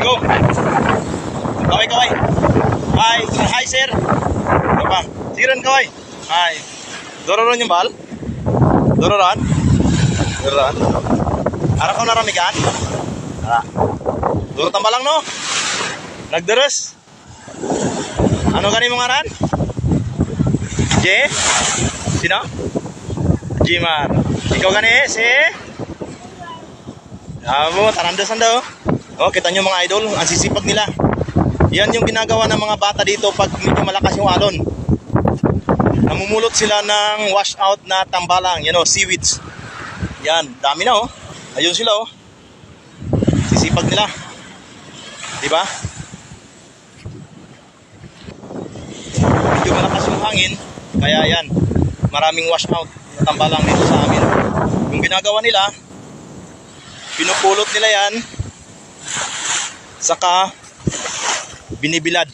Amigo. Kaway. Hi sir. Ano ba? Siran kaway. Hi. Dororon yung bal? Dororon? Ara ko naramigan? Ara. Duro tambalang no? Nagderes? Ano gani mong aran? Sino? Jimar. Ikaw gani si? Amo, tarandasan daw. Oh, kita nyo mga idol, ang sisipag nila. Yan yung ginagawa ng mga bata dito pag medyo malakas yung alon. Namumulot sila ng washout na tambalang, seaweeds. Yan, dami na oh. Ayun sila oh. Sisipag nila. Diba? Medyo malakas yung hangin, kaya yan, maraming washout na tambalang dito sa amin. Yung ginagawa nila, pinupulot nila yan, saka binibilad.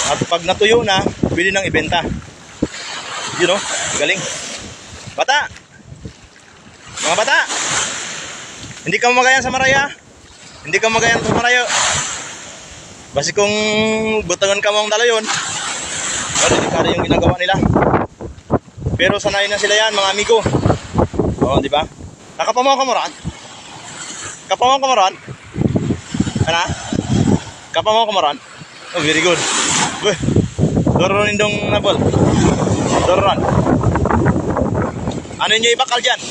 At pag natuyo na, bili ng ibenta. Yun o, galing. Bata! Mga bata! Hindi ka magayan sa maraya. Basi kung butangan ka mong dalayon, delikado yung ginagawa nila. Pero sanay na sila yan, mga amigo. Oo, di ba? Nakapamaw ka mo ron? Ano? Kapamaw ka mo ron? Oh, very good. Uy, dororon indong nabol. Dororon. Ano nyo ibakal dyan?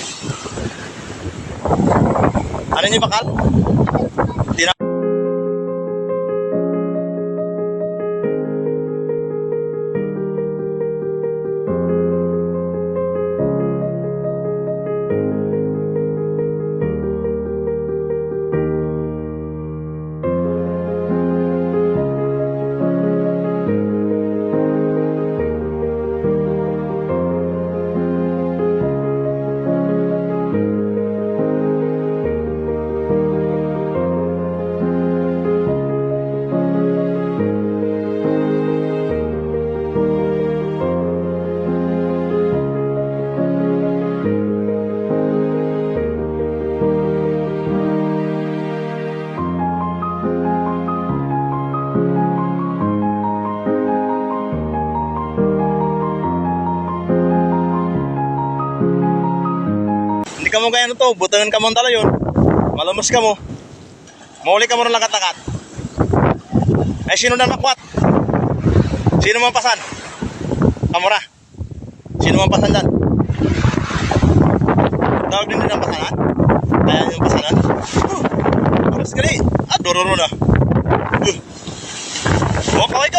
Hindi ka mo kaya to, butangan ka mo ang talayon. Malamos ka mo. Mauli ka mo rin lakat-lakat. Ay, sino na makwat? Sino man pasan? Kamura. Sino man pasan dyan? Tawag din ang pasanan? Kaya yung pasanan? Aras ka rin. Dororo na. Oh, kaway!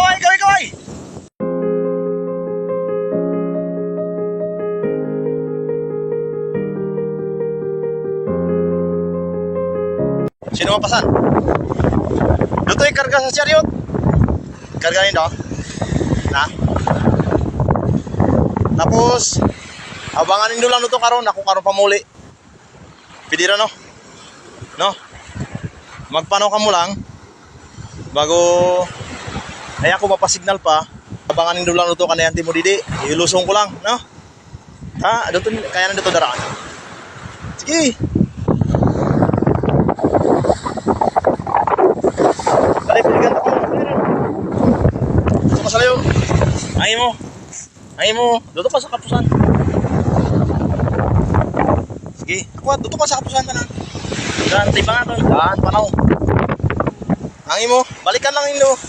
Sino mapasan? Dito yung karga sa chariot. Karganin daw. Na. Tapos abanganin doon lang dito karon. Ako karon pamuli. Pidira no? No? Magpanaw ka mo lang. Bago ay ako mapasignal pa. Abanganin doon lang dito kanayanti mo didi. Ilusong ko lang. No? Ha? Dito, kaya na dito daraan. Sige. Masalayo. Angin mo. Dito ka sa kapusan. Sige. Ako, dito ka sa kapusan tanan. Dan, tiba nga doon. Dan, panaw. Angin mo. Balikan lang ilo.